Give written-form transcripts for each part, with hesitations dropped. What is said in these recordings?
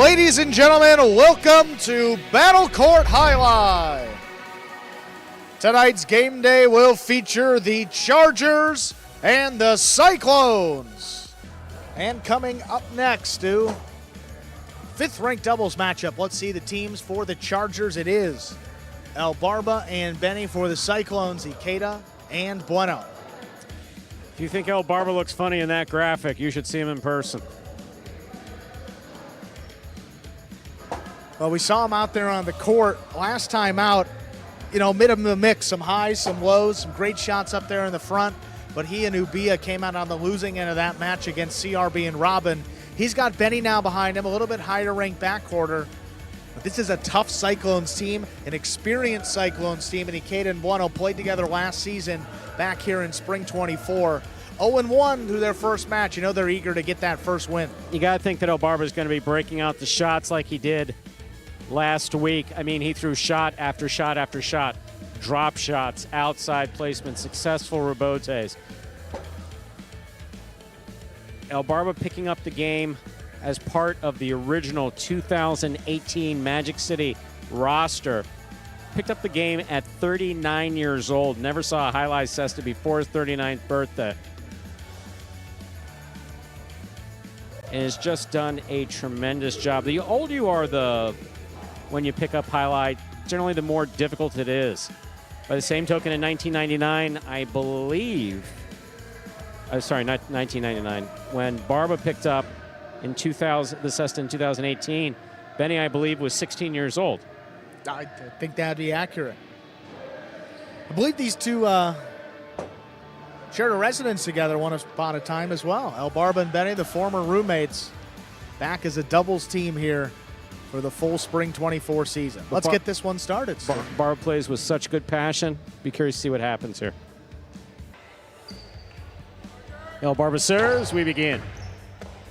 Ladies and gentlemen, welcome to Battle Court Jai-Alai. Tonight's game day will feature the Chargers and the Cyclones. And coming up next, Stu, fifth-ranked doubles matchup. Let's see the teams for the Chargers. It is Barba and Benny. For the Cyclones, Ikeda and Bueno. If you think Barba looks funny in that graphic, you should see him in person. Well, we saw him out there on the court last time out, mid of the mix, some highs, some lows, some great shots up there in the front. But he and Ubia came out on the losing end of that match against CRB and Robin. He's got Benny now behind him, a little bit higher ranked backcourter. But this is a tough Cyclones team, an experienced Cyclones team, and Ikeda and Bueno played together last season back here in spring 24. 0-1 through their first match. They're eager to get that first win. You got to think that Barba is going to be breaking out the shots like he did last week. I mean, he threw shot after shot after shot, drop shots, outside placement, successful rebotes. Barba picking up the game as part of the original 2018 Magic City roster. Picked up the game at 39 years old. Never saw a Jai-Alai Cesta before his 39th birthday. And has just done a tremendous job. The older you are, when you pick up Jai-Alai, generally the more difficult it is. By the same token, in 1999, I believe, not 1999, when Barba picked up in the Cesta in 2018, Benny, I believe, was 16 years old. I think that'd be accurate. I believe these two shared a residence together once upon a time as well. Barba and Benny, the former roommates, back as a doubles team here for the full spring 24 season. Let's get this one started. Barba plays with such good passion. Be curious to see what happens here. Barba serves. We begin.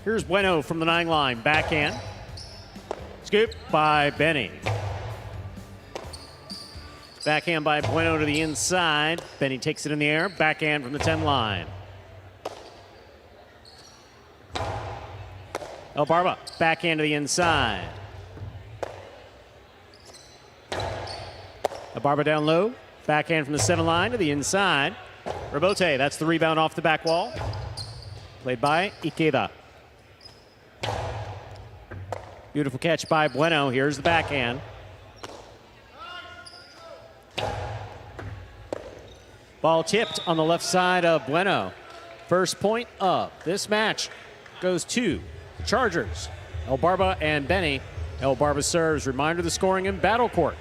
Here's Bueno from the 9 line. Backhand. Scoop by Benny. Backhand by Bueno to the inside. Benny takes it in the air. Backhand from the 10 line. Barba, backhand to the inside. Barba down low. Backhand from the 7 line to the inside. Rebote, that's the rebound off the back wall. Played by Ikeda. Beautiful catch by Bueno. Here's the backhand. Ball tipped on the left side of Bueno. First point of this match goes to the Chargers. Barba and Benny. Barba serves. Reminder the scoring in Battle Court.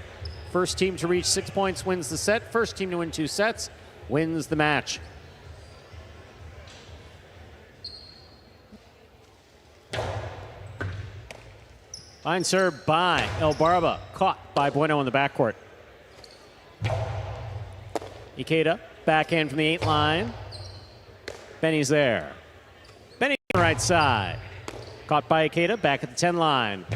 First team to reach 6 points wins the set. First team to win 2 sets wins the match. Fine serve by Barba. Caught by Bueno in the backcourt. Ikeda, backhand from the 8 line. Benny's there. Benny on the right side. Caught by Ikeda, back at the 10 line.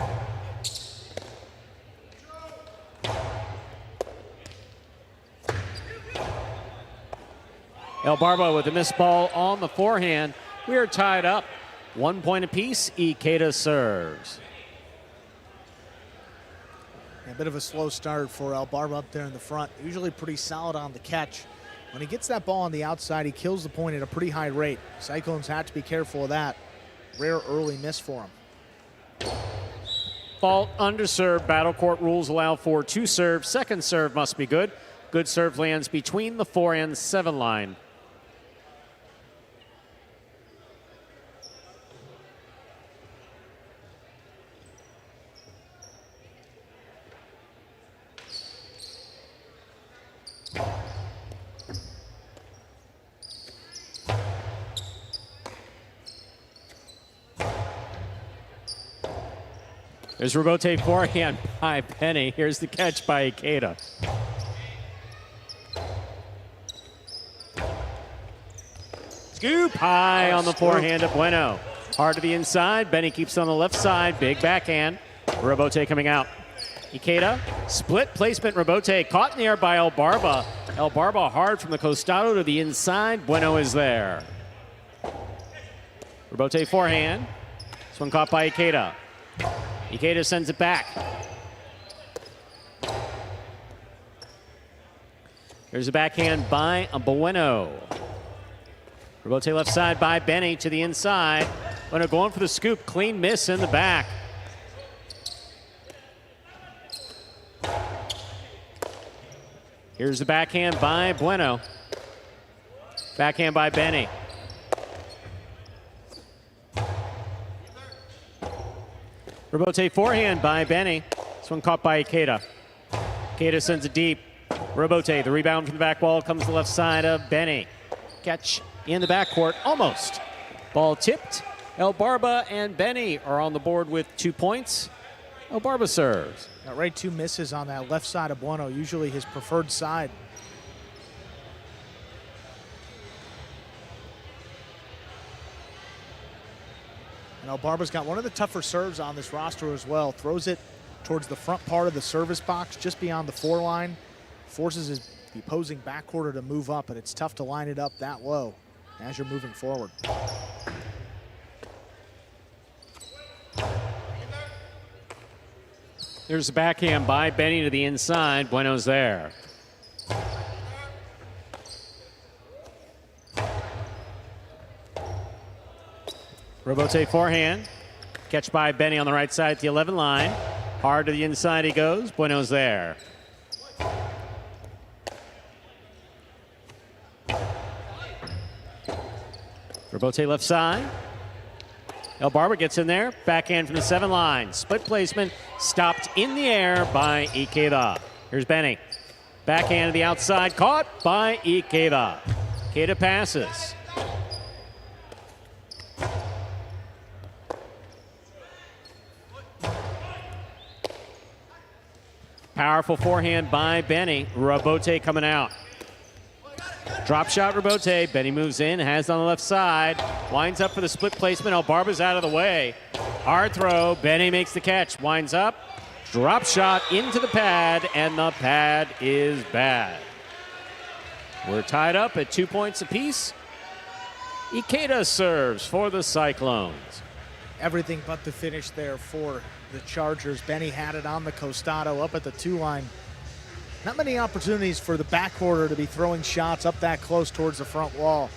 Barba with a missed ball on the forehand. We are tied up. 1 point apiece. Ikeda serves. A bit of a slow start for Barba up there in the front. Usually pretty solid on the catch. When he gets that ball on the outside, he kills the point at a pretty high rate. Cyclones have to be careful of that. Rare early miss for him. Fault underserve. Battle Court rules allow for 2 serves. Second serve must be good. Good serve lands between the 4 and 7 line. There's Rebote forehand by Benny. Here's the catch by Ikeda. Scoop high on the forehand of Bueno. Hard to the inside. Benny keeps it on the left side. Big backhand. Rebote coming out. Ikeda, split placement. Rebote caught in the air by Barba. Barba hard from the costado to the inside. Bueno is there. Rebote forehand. This one caught by Ikeda. Ikeda sends it back. There's a backhand by Bueno. Rebote left side by Benny to the inside. Bueno going for the scoop. Clean miss in the back. Here's the backhand by Bueno. Backhand by Benny. Rebote forehand by Benny. This one caught by Ikeda. Ikeda sends it deep. Rebote, the rebound from the back wall comes to the left side of Benny. Catch in the backcourt, almost. Ball tipped. El Barba and Benny are on the board with 2 points. El Barba serves. Got right 2 misses on that left side of Bueno, usually his preferred side. And El Barba's got one of the tougher serves on this roster as well. Throws it towards the front part of the service box, just beyond the 4 line. Forces the opposing backcourter to move up, and it's tough to line it up that low as you're moving forward. There's a backhand by Benny to the inside. Bueno's there. Rebote forehand. Catch by Benny on the right side at the 11 line. Hard to the inside he goes. Bueno's there. Rebote left side. El Barba gets in there. Backhand from the 7 line. Split placement. Stopped in the air by Ikeda. Here's Benny. Backhand to the outside. Caught by Ikeda. Ikeda passes. Powerful forehand by Benny. Rebote coming out. Drop shot Rebote. Benny moves in, has it on the left side. Winds up for the split placement. El Barba's out of the way. Hard throw. Benny makes the catch. Winds up. Drop shot into the pad, and the pad is bad. We're tied up at 2 points apiece. Ikeda serves for the Cyclones. Everything but the finish there for the Chargers. Benny had it on the Costado up at the 2 line. Not many opportunities for the backcourter to be throwing shots up that close towards the front wall.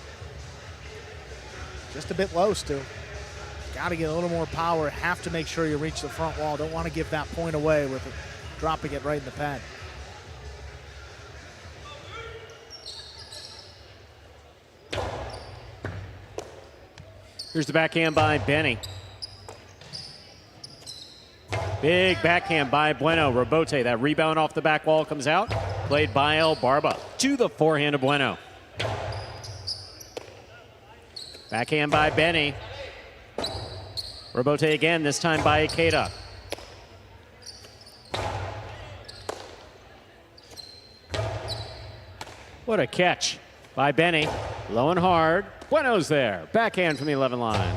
Just a bit low still. Got to get a little more power. Have to make sure you reach the front wall. Don't want to give that point away with it, dropping it right in the pad. Here's the backhand by Benny. Big backhand by Bueno. Rebote, that rebound off the back wall comes out. Played by El Barba to the forehand of Bueno. Backhand by Benny. Rebote again, this time by Ikeda. What a catch by Benny. Low and hard. Bueno's there. Backhand from the 11 line.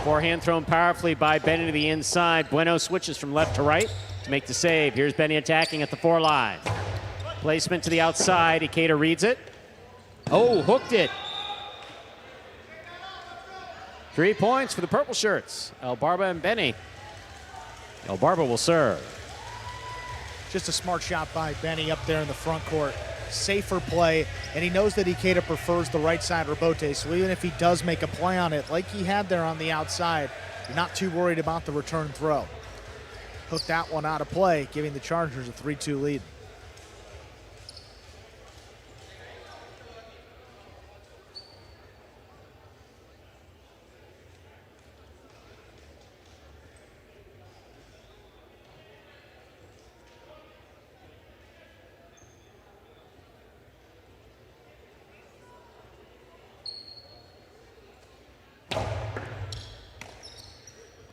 Forehand thrown powerfully by Benny to the inside. Bueno switches from left to right to make the save. Here's Benny attacking at the 4 line. Placement to the outside. Ikeda reads it. Oh, hooked it. 3 points for the purple shirts. El Barba and Benny. El Barba will serve. Just a smart shot by Benny up there in the front court. Safer play, and he knows that Ikeda prefers the right side Rebote, so even if he does make a play on it, like he had there on the outside, you're not too worried about the return throw. Hooked that one out of play, giving the Chargers a 3-2 lead.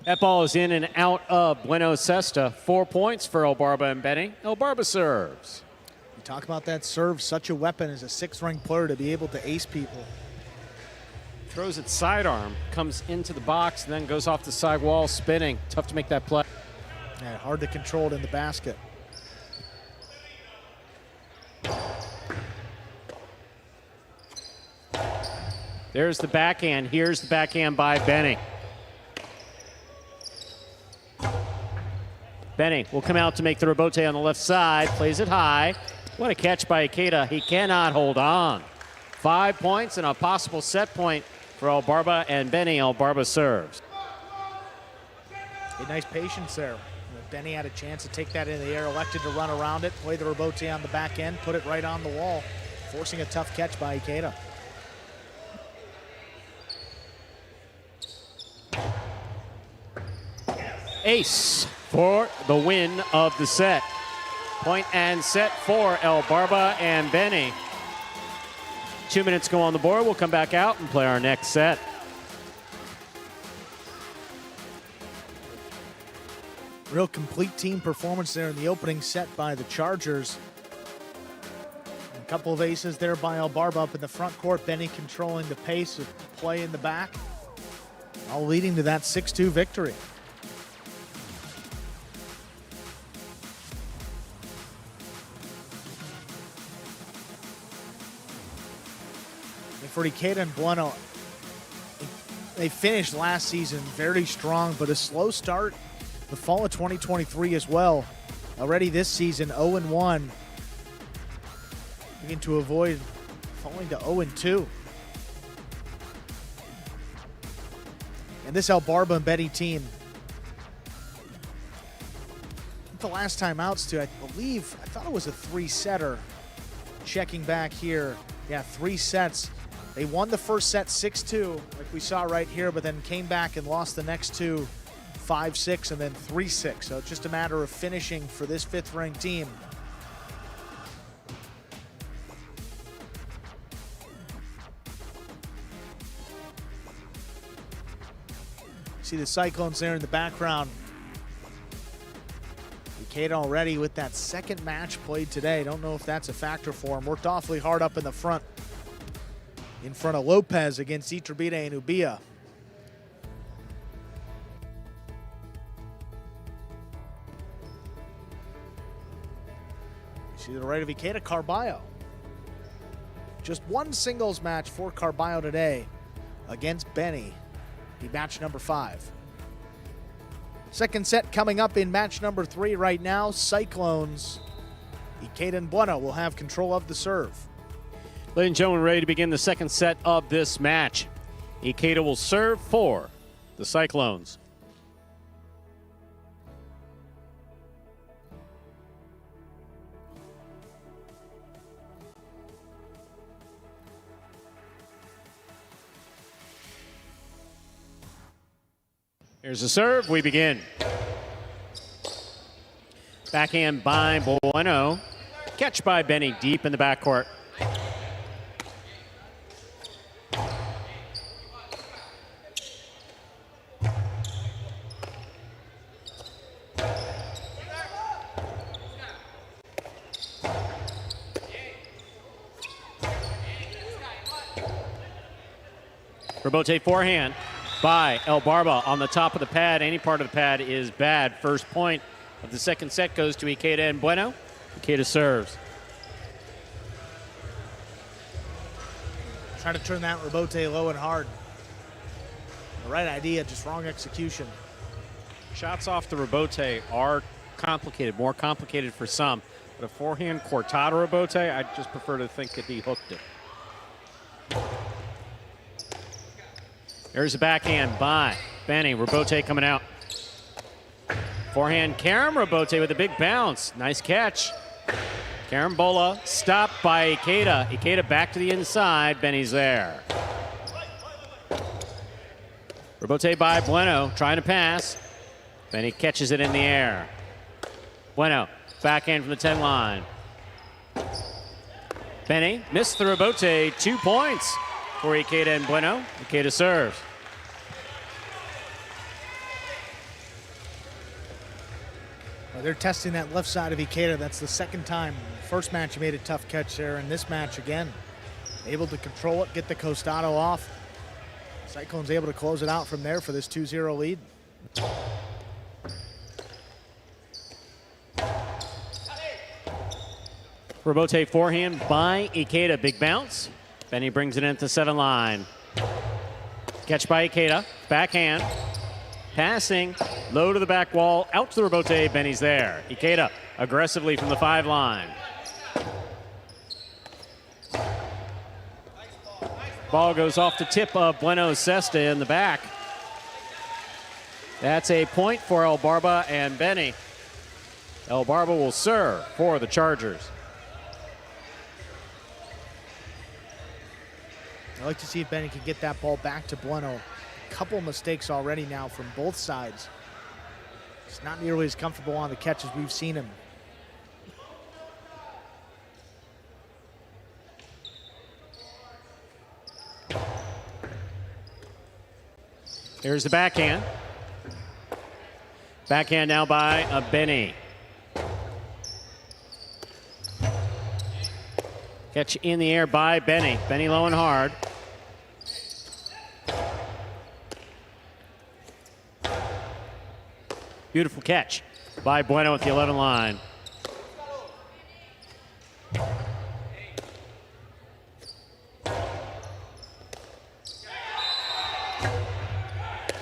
That ball is in and out of Bueno Cesta. 4 points for El Barba and Benny. El Barba serves. You talk about that serve, such a weapon as a 6th-ranked player to be able to ace people. Throws it sidearm, comes into the box, and then goes off the side wall, spinning. Tough to make that play. Yeah, hard to control it in the basket. There's the backhand. Here's the backhand by Benny. Benny will come out to make the rebote on the left side. Plays it high. What a catch by Ikeda. He cannot hold on. 5 points and a possible set point for El Barba, and Benny. El Barba serves. A nice patience there. Benny had a chance to take that in the air, elected to run around it, play the rebote on the back end, put it right on the wall, forcing a tough catch by Ikeda. Ace for the win of the set. Point and set for El Barba and Benny. 2 minutes go on the board. We'll come back out and play our next set. Real complete team performance there in the opening set by the Chargers. A couple of aces there by El Barba up in the front court. Benny controlling the pace of play in the back, all leading to that 6-2 victory. And for Ikeda and Bueno, they finished last season very strong, but a slow start the fall of 2023 as well. Already this season, 0-1. Begin to avoid falling to 0-2. And this El Barba and Benny team, the last time outs to, I thought it was a 3-setter. Checking back here, yeah, 3 sets. They won the first set 6-2, like we saw right here, but then came back and lost the next 2. 5-6 and then 3-6. So it's just a matter of finishing for this 5th-ranked team. See the Cyclones there in the background. Ikeda already with that second match played today. Don't know if that's a factor for him. Worked awfully hard up in the front. In front of Lopez against Iturbide and Ubia. To the right of Ikeda, Carballo. Just one singles match for Carballo today against Benny. Be match number 5. Second set coming up in match number 3 right now. Cyclones, Ikeda and Bueno will have control of the serve. Ladies and gentlemen, ready to begin the second set of this match. Ikeda will serve for the Cyclones. Here's the serve. We begin. Backhand by Bueno. Catch by Benny deep in the backcourt. Rebote forehand by El Barba on the top of the pad. Any part of the pad is bad. First point of the second set goes to Ikeda and Bueno. Ikeda serves. Trying to turn that rebote low and hard. The right idea, just wrong execution. Shots off the rebote are complicated, more complicated for some. But a forehand cortada rebote, I just prefer to think that he hooked it. There's a backhand by Benny. Rebote coming out. Forehand Karam rebote with a big bounce. Nice catch. Carambola stopped by Ikeda. Ikeda back to the inside. Benny's there. Rebote by Bueno, trying to pass. Benny catches it in the air. Bueno, backhand from the 10 line. Benny missed the rebote. 2 points for Ikeda and Bueno. Ikeda serves. They're testing that left side of Ikeda. That's the second time. First match, he made a tough catch there. In this match, again, able to control it, get the costado off. Cyclones able to close it out from there for this 2-0 lead. Rebote forehand by Ikeda. Big bounce. Benny brings it into 7 line. Catch by Ikeda. Backhand. Passing. Low to the back wall. Out to the rebote. Benny's there. Ikeda aggressively from the 5 line. Ball goes off the tip of Bueno Cesta in the back. That's a point for El Barba and Benny. El Barba will serve for the Chargers. I'd like to see if Benny can get that ball back to Bueno. A couple mistakes already now from both sides. He's not nearly as comfortable on the catch as we've seen him. Here's the backhand. Backhand now by Benny. Catch in the air by Benny. Benny low and hard. Beautiful catch by Bueno at the 11 line.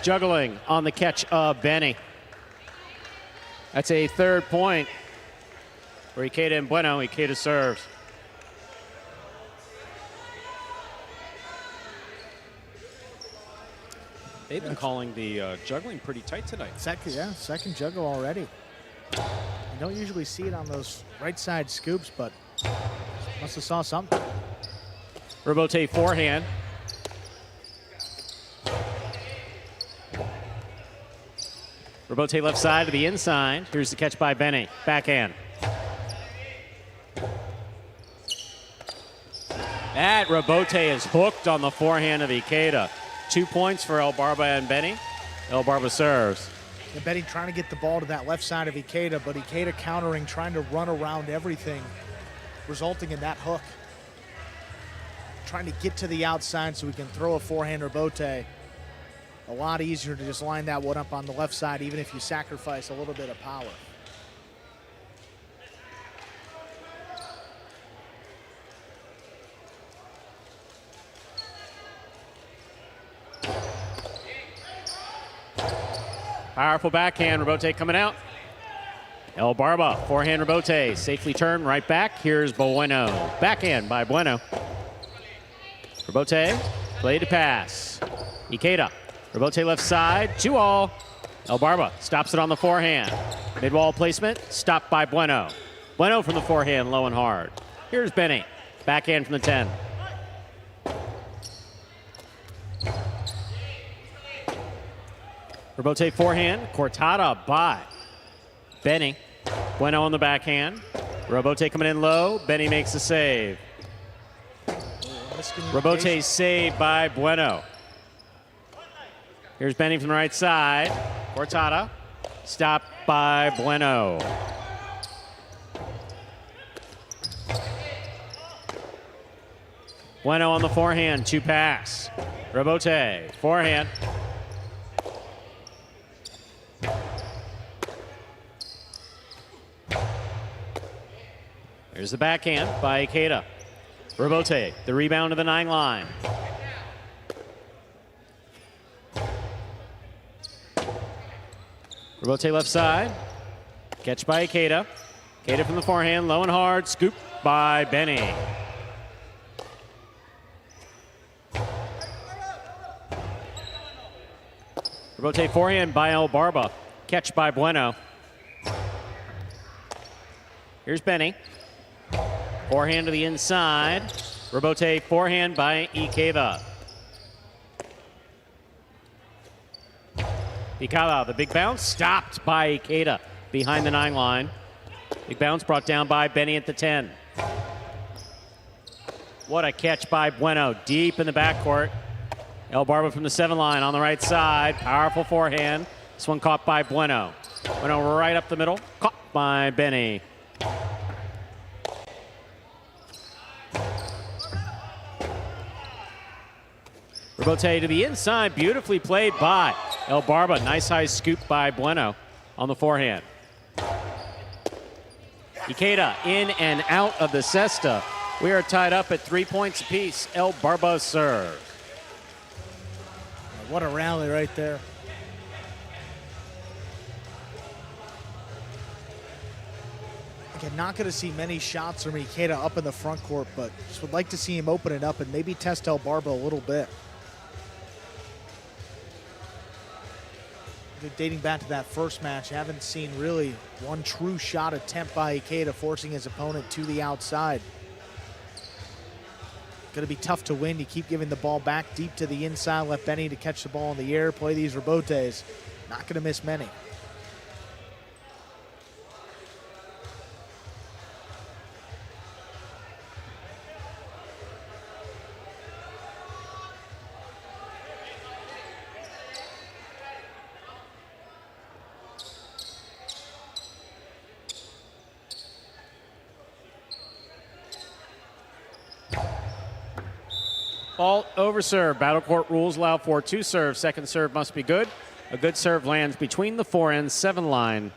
Juggling on the catch of Benny. That's a 3rd point for Ikeda and Bueno. Ikeda serves. They've been calling the juggling pretty tight tonight. Second juggle already. You don't usually see it on those right side scoops, but must have saw something. Rebote forehand. Rebote left side to the inside. Here's the catch by Benny. Backhand. That rebote is hooked on the forehand of Ikeda. 2 points for El Barba and Benny. El Barba serves. And Benny trying to get the ball to that left side of Ikeda, but Ikeda countering, trying to run around everything, resulting in that hook. Trying to get to the outside so we can throw a forehand rebote. A lot easier to just line that one up on the left side, even if you sacrifice a little bit of power. Powerful backhand, rebote coming out. El Barba, forehand rebote, safely turned right back. Here's Bueno. Backhand by Bueno. Rebote, play to pass. Ikeda, rebote left side, 2-all. El Barba stops it on the forehand. Mid-wall placement, stopped by Bueno. Bueno from the forehand, low and hard. Here's Benny, backhand from the 10. Rebote forehand, Cortada by Benny. Bueno on the backhand. Rebote coming in low. Benny makes the save. Rebote saved by Bueno. Here's Benny from the right side. Cortada stopped by Bueno. Bueno on the forehand, 2-pass. Rebote, forehand. Here's the backhand by Ikeda. Rebote, the rebound to the 9 line. Rebote left side. Catch by Ikeda. Ikeda from the forehand, low and hard. Scoop by Benny. Rebote forehand by El Barba. Catch by Bueno. Here's Benny. Forehand to the inside. Rebote forehand by Ikeda. Ikeda, the big bounce, stopped by Ikeda behind the 9 line. Big bounce brought down by Benny at the 10. What a catch by Bueno, deep in the backcourt. El Barba from the 7 line on the right side. Powerful forehand. This one caught by Bueno. Bueno right up the middle. Caught by Benny. Rebote to the inside. Beautifully played by El Barba. Nice high scoop by Bueno on the forehand. Ikeda in and out of the cesta. We are tied up at 3 points apiece. El Barba serves. What a rally right there. Again, not going to see many shots from Ikeda up in the front court, but just would like to see him open it up and maybe test El Barba a little bit. Dating back to that first match, haven't seen really one true shot attempt by Ikeda, forcing his opponent to the outside. Going to be tough to win. You keep giving the ball back deep to the inside, let Benny to catch the ball in the air, play these rebotes. Not going to miss many. Fault over serve. Battle court rules allow for 2 serves. Second serve must be good. A good serve lands between the forehand 7 line.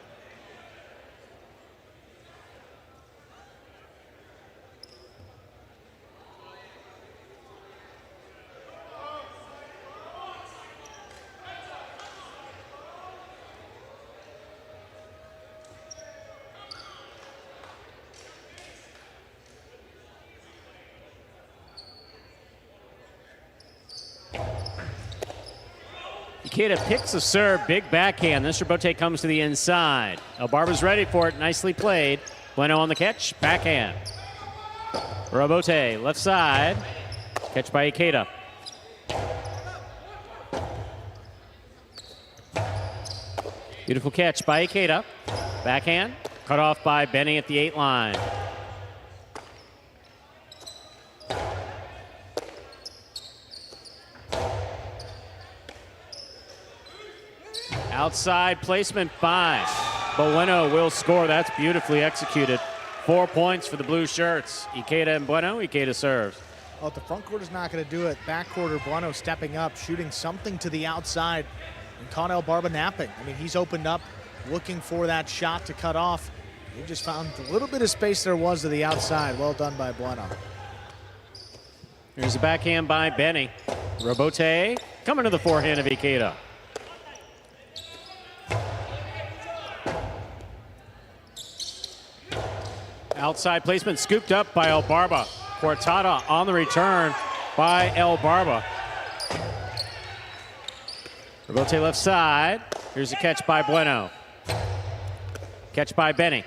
Ikeda picks a serve, big backhand. This rebote comes to the inside. El Barba's ready for it, nicely played. Bueno on the catch, backhand. Rebote, left side. Catch by Ikeda. Beautiful catch by Ikeda. Backhand, cut off by Benny at the 8 line. Outside placement by Bueno will score. That's beautifully executed. 4 points for the blue shirts. Ikeda and Bueno. Ikeda serves. Well, if the front court is not going to do it, back quarter Bueno stepping up, shooting something to the outside, and caught El Barba napping. I mean, he's opened up, looking for that shot to cut off. He just found a little bit of space there was to the outside. Well done by Bueno. Here's a backhand by Benny. Rebote coming to the forehand of Ikeda. Outside placement scooped up by El Barba. Cortada on the return by El Barba. Rebote left side. Here's a catch by Bueno. Catch by Benny.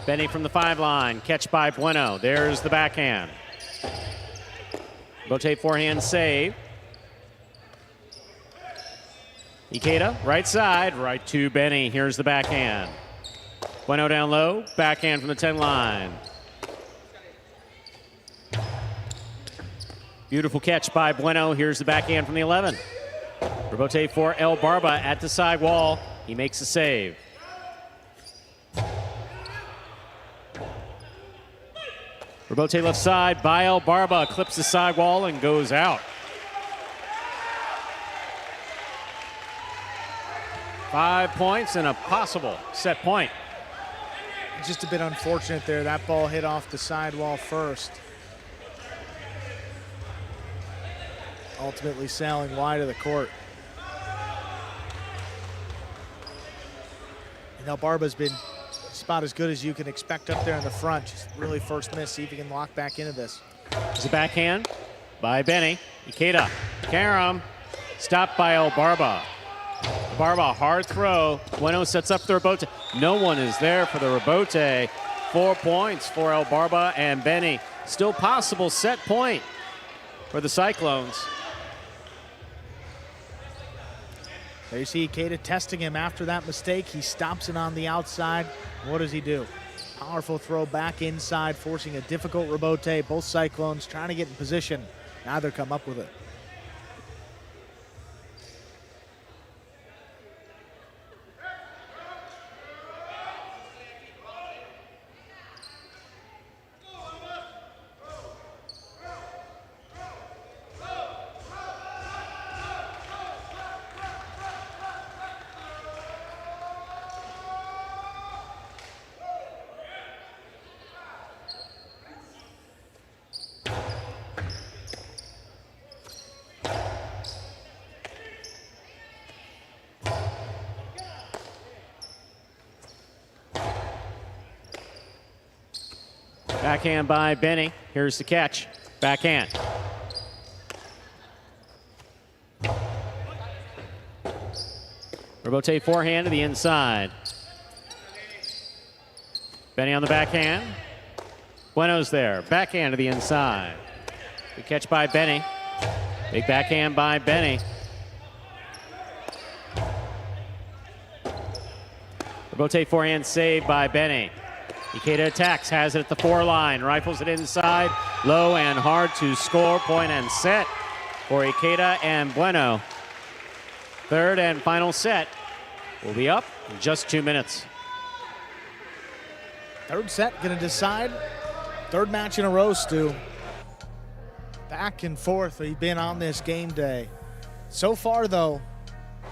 Benny from the 5 line. Catch by Bueno. There's the backhand. Rebote forehand save. Ikeda, right side, right to Benny. Here's the backhand. Bueno down low, backhand from the 10 line. Beautiful catch by Bueno. Here's the backhand from the 11. Rebote for El Barba at the side wall. He makes a save. Rebote left side by El Barba. Clips the side wall and goes out. 5 points and a possible set point. Just a bit unfortunate there. That ball hit off the sidewall first. Ultimately sailing wide of the court. And El Barba's been about as good as you can expect up there in the front. Just really first miss. See if he can lock back into this. There's a backhand by Benny. Ikeda, Karam, stopped by El Barba. Barba, hard throw. Bueno sets up the rebote. No one is there for the rebote. 4 points for El Barba and Benny. Still possible set point for the Cyclones. There you see Ikeda testing him after that mistake. He stops it on the outside. What does he do? Powerful throw back inside, forcing a difficult rebote. Both Cyclones trying to get in position. Neither come up with it. Backhand by Benny. Here's the catch. Backhand. Rebote forehand to the inside. Benny on the backhand. Bueno's there. Backhand to the inside. Good catch by Benny. Big backhand by Benny. Rebote forehand saved by Benny. Ikeda attacks, has it at the 4 line, rifles it inside, low and hard to score. Point and set for Ikeda and Bueno. Third and final set will be up in just 2 minutes. Third set going to decide. Third match in a row, Stu. Back and forth we've been on this game day. So far, though,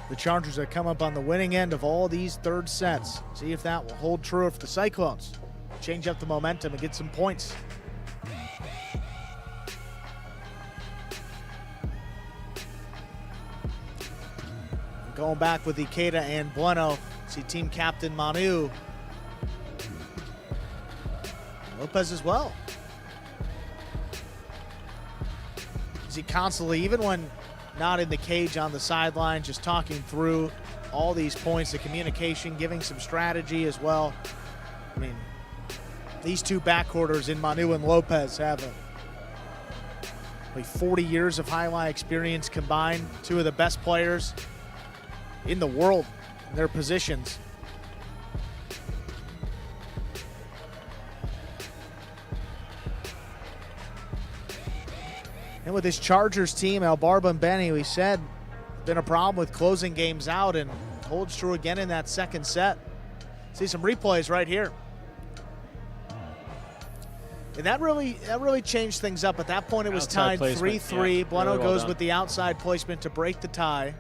the Chargers have come up on the winning end of all these third sets. See if that will hold true for the Cyclones. Change up the momentum and get some points. Going back with Ikeda and Bueno. See team captain Manu. Lopez as well. Is he constantly, even when not in the cage on the sideline, just talking through all these points, the communication, giving some strategy as well. I mean, these two backcourters in Manu and Lopez have like 40 years of highlight experience combined. Two of the best players in the world in their positions. And with this Chargers team, Barba and Benny, we said, been a problem with closing games out, and holds true again in that second set. See some replays right here. And that really changed things up. At that point, it was Outside tied placement. 3-3. Yeah, Bueno really well goes done. with the outside placement to break the tie.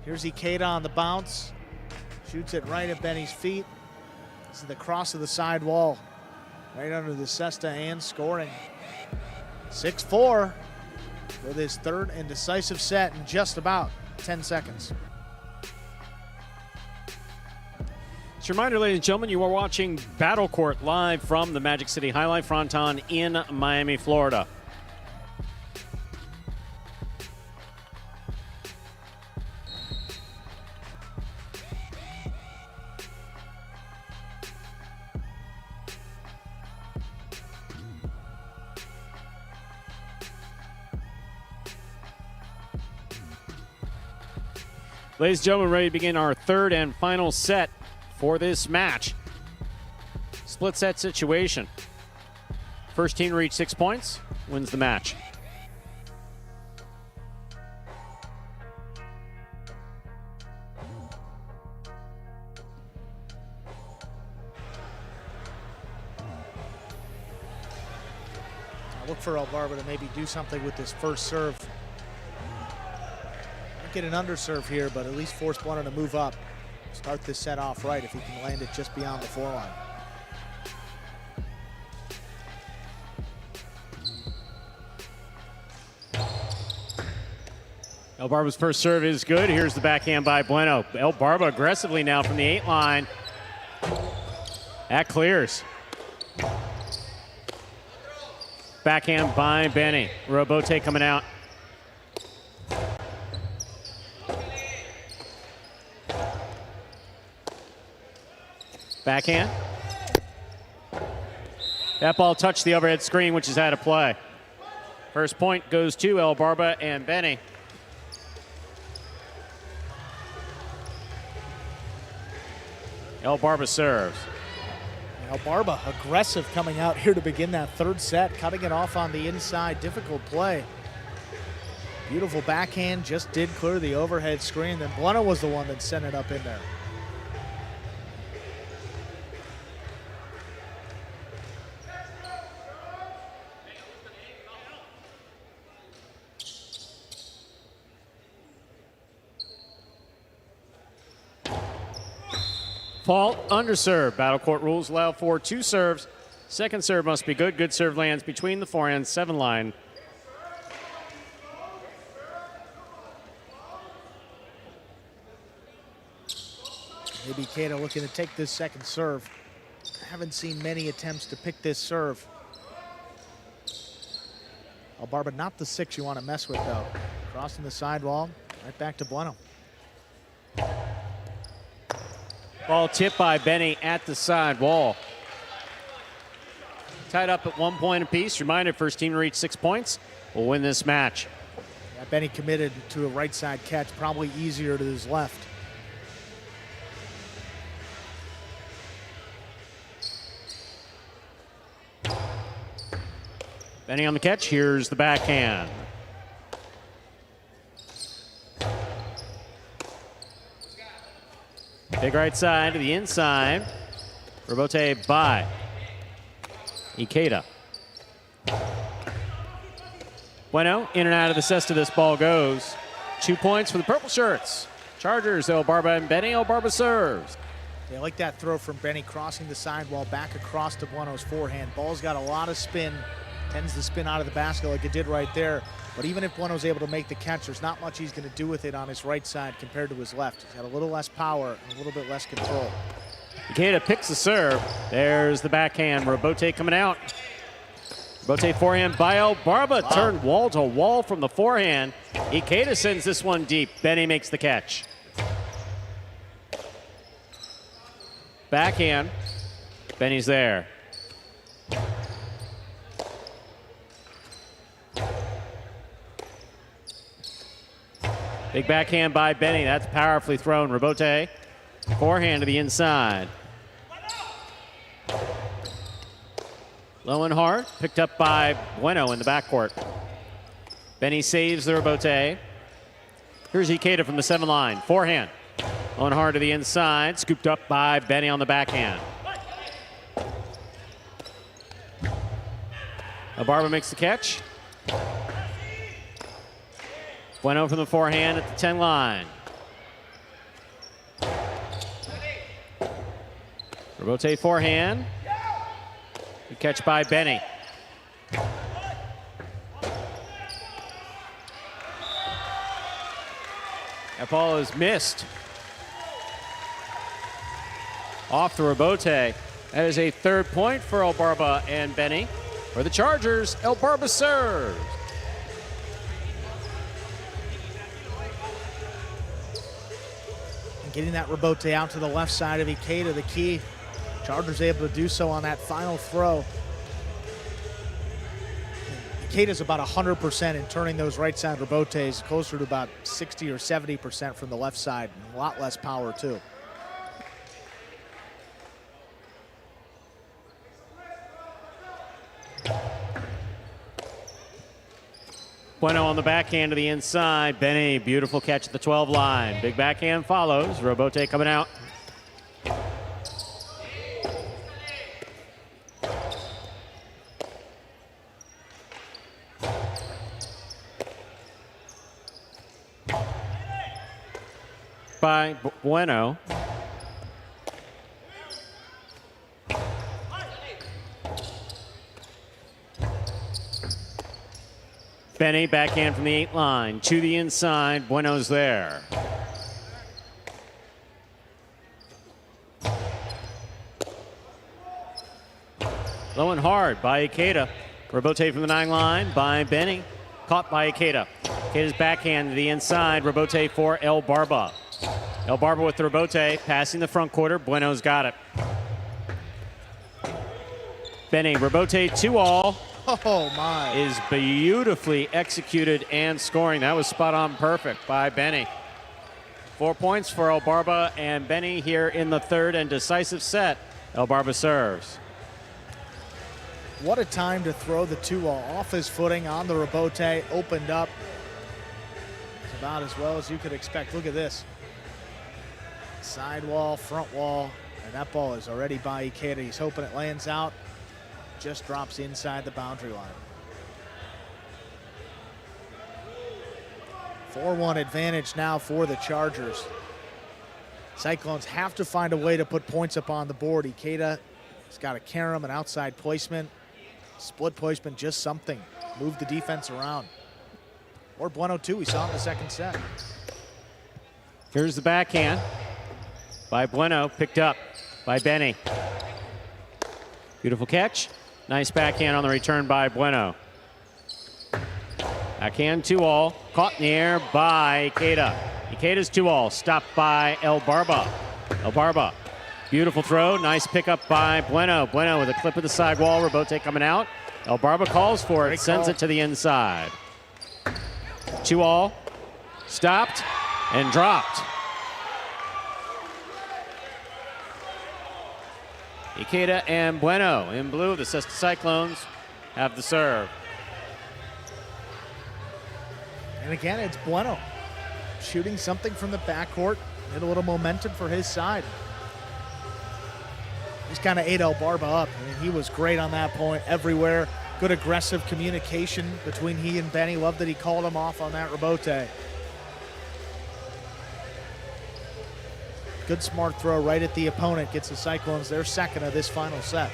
Here's Ikeda on the bounce. Shoots it right at Benny's feet. This is the cross of the side wall. Right under the cesta and scoring. 6-4 for this third and decisive set in just about 10 seconds. Just a reminder, ladies and gentlemen, you are watching Battle Court live from the Magic City Highlight Fronton in Miami, Florida. Ladies and gentlemen, ready to begin our third and final set for this match. Split set situation. First team to reach 6 points wins the match. I look for Barba to maybe do something with this first serve. Get an underserve here, but at least force Bueno to move up. Start this set off right if he can land it just beyond the 4 line. Barba's first serve is good. Here's the backhand by Bueno. Barba aggressively now from the 8 line. That clears. Backhand by Benny. Rebote coming out. Backhand. That ball touched the overhead screen, which is out of play. First point goes to Barba and Benny. Barba serves. Barba aggressive coming out here to begin that third set, cutting it off on the inside. Difficult play. Beautiful backhand, just did clear the overhead screen. Then Bueno was the one that sent it up in there. Fault, underserve. Battle court rules allow for 2 serves. Second serve must be good. Good serve lands between the 4 and 7 line. Maybe Ikeda looking to take this second serve. Haven't seen many attempts to pick this serve. Oh, Barba, not the 6 you want to mess with, though. Crossing the sidewall, right back to Bueno. Ball tipped by Benny at the side wall. Tied up at 1 point apiece. Reminder, first team to reach 6 points will win this match. Yeah, Benny committed to a right side catch, probably easier to his left. Benny on the catch. Here's the backhand. Big right side to the inside. Rebote by Ikeda. Bueno, in and out of the cesta this ball goes. 2 points for the purple shirts. Chargers, El Barba and Benny. El Barba serves. They like that throw from Benny, crossing the sidewall back across to Bueno's forehand. Ball's got a lot of spin, tends to spin out of the basket like it did right there. But even if Bueno's able to make the catch, there's not much he's going to do with it on his right side compared to his left. He's got a little less power and a little bit less control. Ikeda picks the serve. There's the backhand. Rebote coming out. Rebote forehand by El Barba. Wow. Turned wall to wall from the forehand. Ikeda sends this one deep. Benny makes the catch. Backhand. Benny's there. Big backhand by Benny. That's powerfully thrown. Rebote. Forehand to the inside. Low and hard. Picked up by Bueno in the backcourt. Benny saves the rebote. Here's Ikeda from the 7 line. Forehand. Low and hard to the inside. Scooped up by Benny on the backhand. Barba makes the catch. Bueno from the forehand at the 10 line. Rebote forehand. Good catch by Benny. That ball is missed. Off the rebote. That is a 3rd point for El Barba and Benny. For the Chargers, El Barba serves. Getting that rebote out to the left side of Ikeda, the key. Chargers able to do so on that final throw. Ikeda's about 100% in turning those right side rebotes, closer to about 60 or 70% from the left side. And a lot less power too. Bueno on the backhand to the inside. Benny, beautiful catch at the 12 line. Big backhand follows. Rebote coming out. By Bueno. Benny, backhand from the 8 line. To the inside, Bueno's there. Low and hard by Ikeda. Rebote from the 9 line by Benny. Caught by Ikeda. Ikeda's backhand to the inside. Rebote for El Barba. El Barba with the rebote, passing the front quarter. Bueno's got it. Benny, rebote 2-all. Oh, my. Is beautifully executed and scoring. That was spot on perfect by Benny. 4 points for El Barba and Benny here in the 3rd and decisive set. El Barba serves. What a time to throw the 2-all off his footing on the rebote, opened up. It's about as well as you could expect. Look at this. Side wall, front wall, and that ball is already by Ikeda. He's hoping it lands out. Just drops inside the boundary line. 4-1 advantage now for the Chargers. Cyclones have to find a way to put points up on the board. Ikeda has got a carom, an outside placement, split placement, just something. Move the defense around. Or Bueno too, we saw in the 2nd set. Here's the backhand by Bueno, picked up by Benny. Beautiful catch. Nice backhand on the return by Bueno. Backhand 2-all. Caught in the air by Ikeda. Ikeda's 2-all. Stopped by El Barba. El Barba. Beautiful throw. Nice pickup by Bueno. Bueno with a clip of the sidewall. Rebote coming out. El Barba calls for it. Great Sends call. it to the inside. 2-all. Stopped and dropped. Ikeda and Bueno in blue. The Cyclones have the serve. And again, it's Bueno shooting something from the backcourt. Get a little momentum for his side. Just kind of ate El Barba up. I mean, he was great on that point everywhere. Good aggressive communication between he and Benny. Love that he called him off on that rebote. Good smart throw right at the opponent. Gets the Cyclones their second of this final set.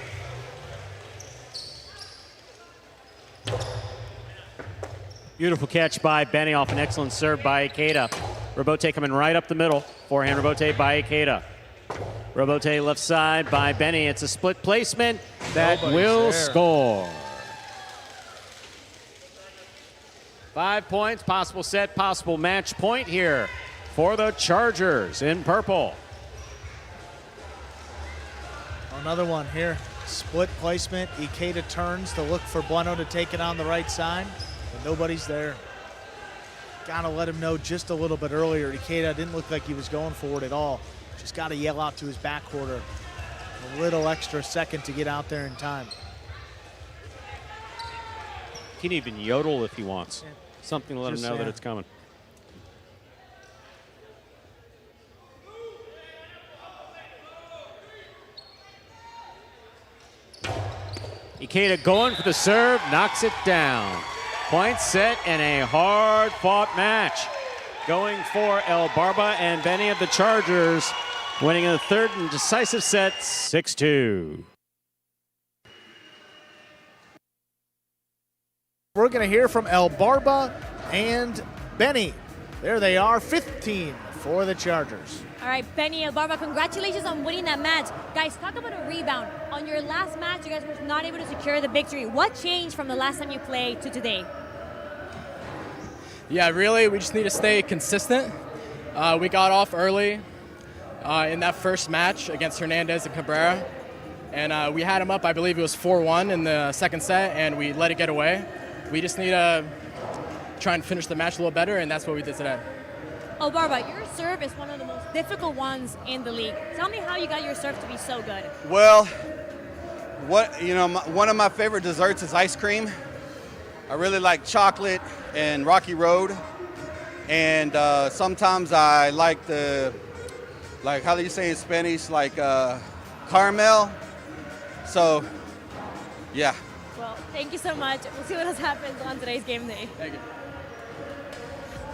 Beautiful catch by Benny off an excellent serve by Ikeda. Rebote coming right up the middle. Forehand rebote by Ikeda. Rebote left side by Benny. It's a split placement that Nobody's will there. score. 5 points, possible set, possible match point here for the Chargers in purple. Another one here. Split placement. Ikeda turns to look for Bueno to take it on the right side, but nobody's there. Gotta let him know just a little bit earlier. Ikeda didn't look like he was going for it at all. Just gotta yell out to his backcourter. A little extra second to get out there in time. He can even yodel if he wants. Yeah. Something to let him Just, know that yeah. it's coming. Ikeda going for the serve, knocks it down. Point set and a hard-fought match. Going for El Barba and Benny of the Chargers, winning in the third and decisive set, 6-2. We're gonna hear from El Barba and Benny. There they are, 15 for the Chargers. All right, Benny and Barba, congratulations on winning that match. Guys, talk about a rebound. On your last match, you guys were not able to secure the victory. What changed from the last time you played to today? Yeah, really, we just need to stay consistent. We got off early in that first match against Hernandez and Cabrera, and we had him up, I believe it was 4-1 in the second set, and we let it get away. We just need to try and finish the match a little better, and that's what we did today. Oh, Barba, your serve is one of the most difficult ones in the league. Tell me how you got your serve to be so good. Well, one of my favorite desserts is ice cream. I really like chocolate and Rocky Road, and sometimes I like how do you say in Spanish, caramel. So, yeah. Well, thank you so much. We'll see what else happens on today's game day. Thank you.